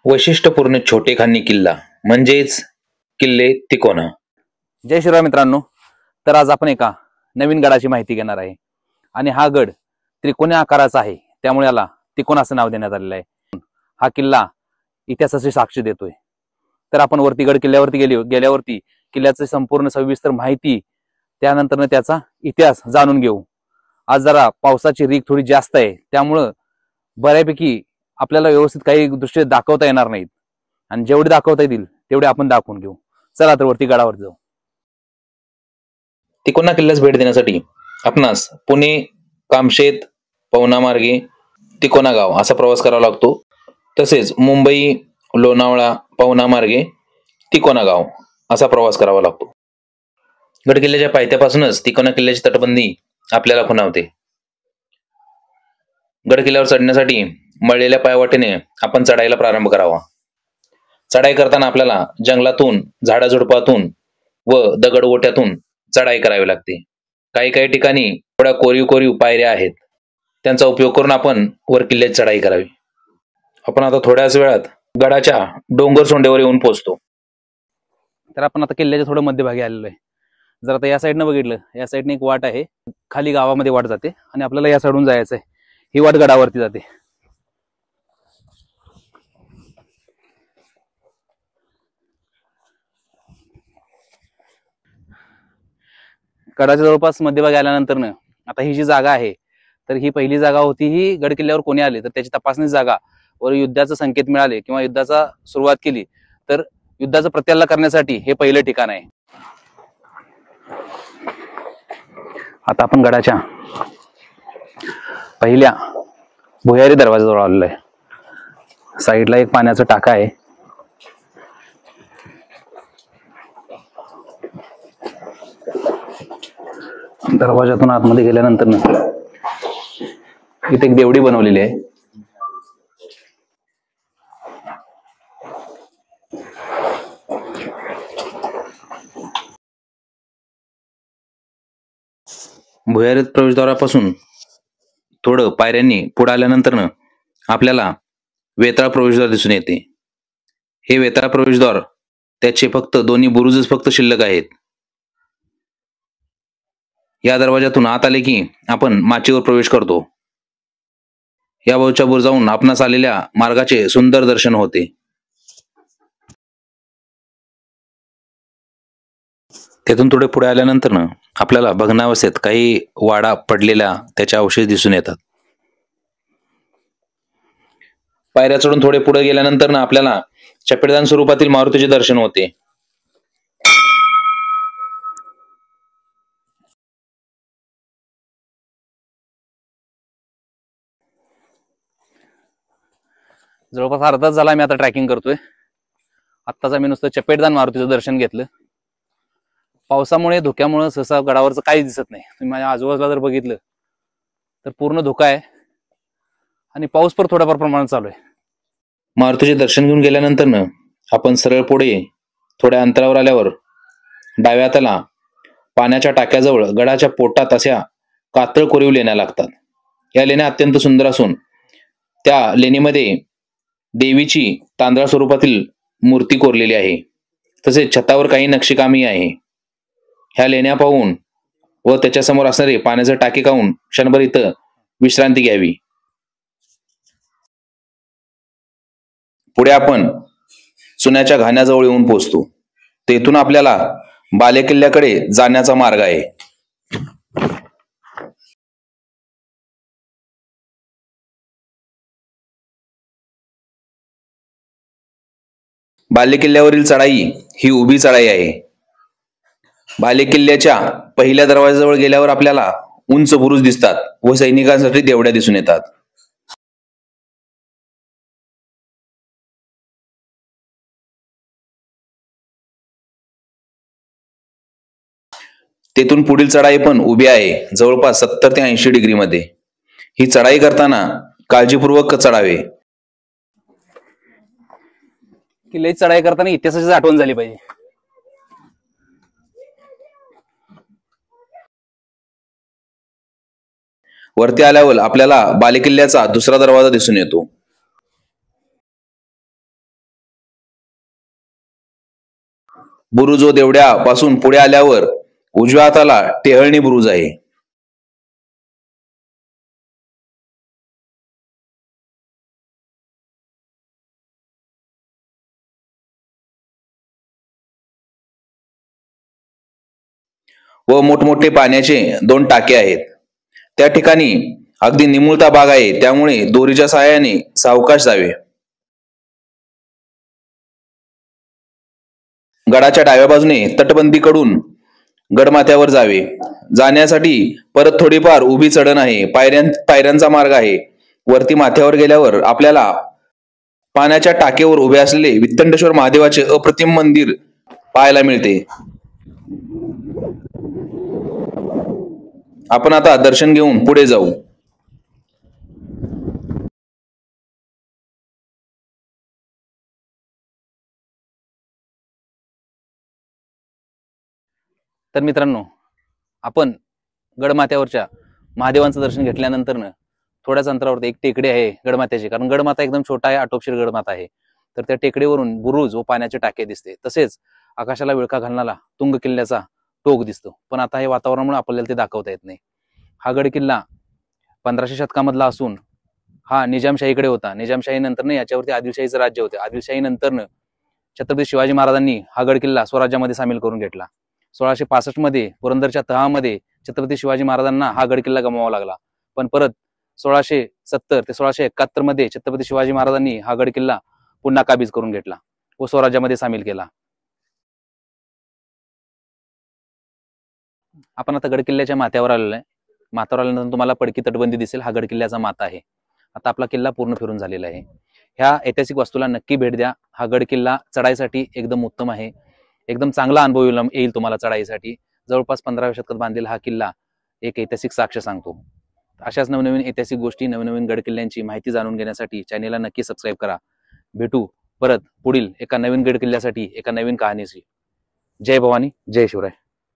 वैशिष्ट्यपूर्ण छोटेखानी किल्ला म्हणजेच किल्ले तिकोना. जय श्रीराम मित्रांनो. तर आज आपण एका नवीन गडाची माहिती घेणार आहे आणि हा गड त्रिकोणी आकाराचा आहे, त्यामुळे याला तिकोना असं नाव देण्यात आलेलं आहे. हा किल्ला इतिहासाची साक्ष देतोय. तर आपण वरती गड किल्ल्यावरती गेल्यावरती किल्ल्याची संपूर्ण सविस्तर माहिती, त्यानंतर त्याचा इतिहास जाणून घेऊ. आज जरा पावसाची रीक थोडी जास्त आहे, त्यामुळं बऱ्यापैकी आपल्याला व्यवस्थित काही दृश्य दाखवता येणार नाहीत आणि जेवढे दाखवता येतील तेवढे आपण दाखवून घेऊ. चला तर वरती गडावर जाऊ. तिकोना किल्ल्यास भेट देण्यासाठी आपणास पुणे कामशेत पवना मार्गे तिकोना गाव असा प्रवास करावा लागतो. तसेच मुंबई लोणावळा पवना मार्गे तिकोना गाव असा प्रवास करावा लागतो. गड किल्ल्याच्या पायथ्यापासूनच तिकोना किल्ल्याची तटबंदी आपल्याला खुणावते. गड किल्ल्यावर चढण्यासाठी मळलेल्या पायवाटेने आपण चढाईला प्रारंभ करावा. चढाई करताना आपल्याला जंगलातून, झाडाझुडपातून व दगडगोट्यातून चढाई करावी लागते. काही ठिकाणी थोड्या कोरीव पायऱ्या आहेत, त्यांचा उपयोग करून आपण वर किल्ल्यात चढाई करावी. आपण आता थोड्याच वेळात गडाच्या डोंगर सोंडेवर येऊन पोहोचतो. तर आपण आता किल्ल्याच्या थोडं मध्यभागी आलेलो आहे. जर आता या साईडनं बघितलं, या साईडने एक वाट आहे, खाली गावामध्ये वाट जाते आणि आपल्याला या साईडून जायचं आहे. ही वाट गडावरती जाते. गडाच्या जवळपास मध्यभागी आल्यानंतर आता ही जी जागा आहे, तर ही पहिली जागा होती. ही गड किल्ल्यावर कोणी आले तर त्याची तपासणी जागा वर युद्धाचा संकेत मिळाले किंवा युद्धाचा सुरुवात केली तर युद्धाचा प्रत्याला करण्यासाठी हे पहिलं ठिकाण आहे. आता आपण गडाच्या पहिल्या भुयारी दरवाजाजवळ आलेलो आहे. साईडला एक पाण्याचा टाका आहे. दरवाजातून आतमध्ये गेल्यानंतर इथे एक देवडी बनवलेली आहे. भुयारी प्रवेशद्वारापासून थोडं पायऱ्यांनी पुढे आल्यानंतर आपल्याला वेताळ प्रवेशद्वार दिसून येते. हे वेताळ प्रवेशद्वार, त्याचे फक्त दोन्ही बुरुजच फक्त शिल्लक आहेत. या दरवाजातून आत आले की आपण माचीवर प्रवेश करतो. या बाजूच्या बुरुजाहून आपणास आलेल्या मार्गाचे सुंदर दर्शन होते. तेथून थोडे पुढे आल्यानंतर आपल्याला भग्नावस्थेत काही वाडा पडलेल्या त्याचे अवशेष दिसून येतात. पायऱ्या चढून थोडे पुढे गेल्यानंतर आपल्याला चपेटदान स्वरूपातील मारुतीचे दर्शन होते. जवळपास अर्धा तास झाला मी आता ट्रॅकिंग करतोय. आत्ताच आम्ही नुसतं चपेटदान मारुतीचं दर्शन घेतलं. पावसामुळे, धुक्यामुळे सहसा गडावरचं काहीच दिसत नाही. तुम्ही माझ्या आजूबाजूला जर बघितलं तर पूर्ण धुका आहे आणि पाऊस पण थोड्याफार प्रमाणात चालू आहे. मारुतीचे दर्शन घेऊन गेल्यानंतर आपण सरळ पुढे थोड्या अंतरावर आल्यावर डाव्या हाताला पाण्याच्या टाक्याजवळ गडाच्या पोटात अशा कातळ कोरीव लेण्या लागतात. या लेण्या अत्यंत सुंदर असून त्या लेणीमध्ये देवीची तांदळा स्वरूपातील मूर्ती कोरलेली आहे. तसेच छतावर काही नक्षीकामही आहे. ह्या लेण्या पाहून व त्याच्यासमोर असणारे पाण्याचे टाके खाऊन क्षणभर इथं विश्रांती घ्यावी. पुढे आपण चुन्याच्या घाण्याजवळ येऊन पोहोचतो. तेथून आपल्याला बालेकिल्ल्याकडे जाण्याचा मार्ग आहे. बालेकिल्ल्यावरील चढाई ही उभी चढाई आहे. बालेकिल्ल्याच्या पहिल्या दरवाजाजवळ गेल्यावर आपल्याला उंच बुरुज दिसतात व सैनिकांसाठी देवड्या दिसून येतात. तेथून पुढील चढाई पण उभी आहे, जवळपास 70 ते 80 डिग्री मध्ये. ही चढाई करताना काळजीपूर्वक चढावे. किल्ल्याची चढाई करताना इतिहासाची आठवण झाली पाहिजे. वरती आल्यावर आपल्याला बालेकिल्ल्याचा दुसरा दरवाजा दिसून येतो. बुरुज व देवड्यापासून पुढे आल्यावर उजव्या हाताला टेहळणी बुरुज आहे. व मोठमोठे पाण्याचे 2 टाके आहेत. त्या ठिकाणी अगदी निमुळता भाग आहे, त्यामुळे दोरीच्या सहाय्याने सावकाश जावे. गडाच्या डाव्या बाजूने तटबंदीकडून गडमाथ्यावर जावे. जाण्यासाठी परत थोडीफार उभी चढण आहे. पायऱ्यांचा मार्ग आहे. वरती माथ्यावर गेल्यावर आपल्याला पाण्याच्या टाकेवर उभे असलेले वित्तंडेश्वर महादेवाचे अप्रतिम मंदिर पाहायला मिळते. आपण आता दर्शन घेऊन पुढे जाऊ. तर मित्रांनो, आपण गडमाथ्यावरच्या महादेवांचं दर्शन घेतल्यानंतर थोड्याच अंतरावरती एक टेकडी आहे गडमाथ्याची. कारण गडमाथा एकदम छोटा आहे, आटोपशीर गडमाथा आहे. तर त्या टेकडीवरून बुरुज व पाण्याचे टाके दिसते. तसेच आकाशाला विळखा घालणारा तुंग किल्ल्याचा टोक दिसतो. पण आता हे वातावरणामुळे आपल्याला ते दाखवता येत नाही. हा गड किल्ला 1500 शतकामधला असून हा निजामशाहीकडे होता. निजामशाही नंतर याच्यावरती आदिलशाहीचं राज्य होते. आदिलशाही नंतर छत्रपती शिवाजी महाराजांनी हा गड किल्ला स्वराज्यामध्ये सामील करून घेतला. 1665 मध्ये पुरंदरच्या तहामध्ये छत्रपती शिवाजी महाराजांना हा गड किल्ला गमवावा लागला. पण परत 1670 ते 1671 मध्ये छत्रपती शिवाजी महाराजांनी हा गड किल्ला पुन्हा काबीज करून घेतला व स्वराज्यामध्ये सामील केला. आपण आता गड किल्ल्याच्या माथ्यावर आलेलो आहे. माथ्यावर आल्यानंतर तुम्हाला पडकी तटबंदी दिसेल. हा गड किल्ल्याचा माथा आहे. आता आपला किल्ला पूर्ण फिरून झालेला आहे. ह्या ऐतिहासिक वास्तूला नक्की भेट द्या. हा गड किल्ला चढाईसाठी एकदम उत्तम आहे. एकदम चांगला अनुभव येईल तुम्हाला चढाईसाठी. जवळपास 15व्या शतकात बांधलेला हा किल्ला एक ऐतिहासिक साक्ष सांगतो. अशाच नवनवीन ऐतिहासिक गोष्टी, नवनवीन गड किल्ल्यांची माहिती जाणून घेण्यासाठी चॅनेलला नक्की सबस्क्राईब करा. भेटू परत पुढील एका नवीन गड किल्ल्यासाठी एका नवीन कहाणीशी. जय भवानी, जय शिवराय.